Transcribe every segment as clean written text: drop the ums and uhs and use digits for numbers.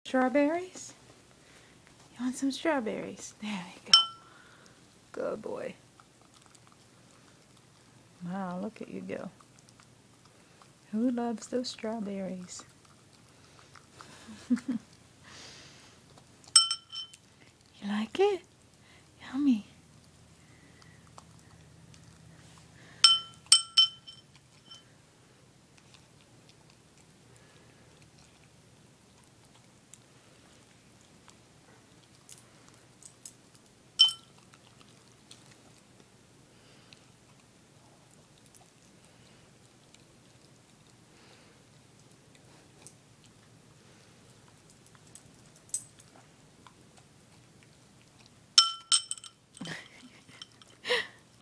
Strawberries? You want some strawberries? There you go. Good boy. Wow, look at you go. Who loves those strawberries? You like it? Yummy.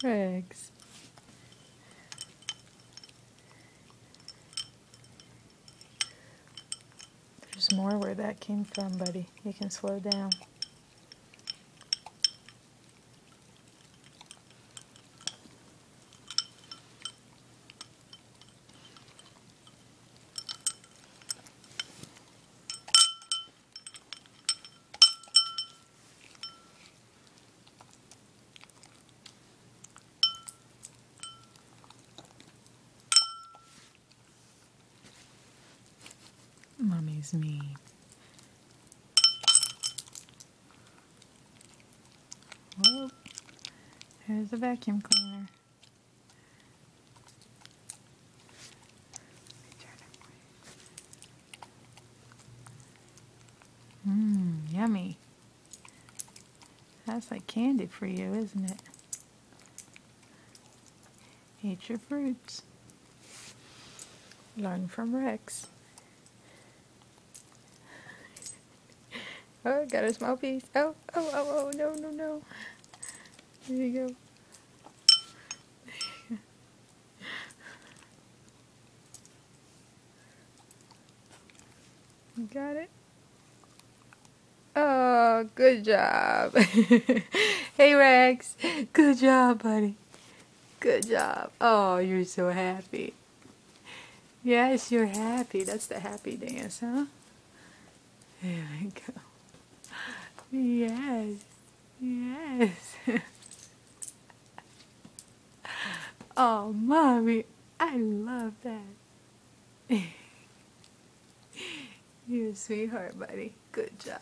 Rex. There's more where that came from, buddy. You can slow down. Mommy's mean. Whoa. There's the vacuum cleaner. Yummy. That's like candy for you, isn't it? Eat your fruits. Learn from Rex. Oh, got a small piece. Oh, no, no, no. There you go. You got it? Oh, good job. Hey, Rex. Good job, buddy. Good job. Oh, you're so happy. Yes, you're happy. That's the happy dance, huh? There we go. Yes. Yes. Oh, Mommy, I love that. You're a sweetheart, buddy. Good job.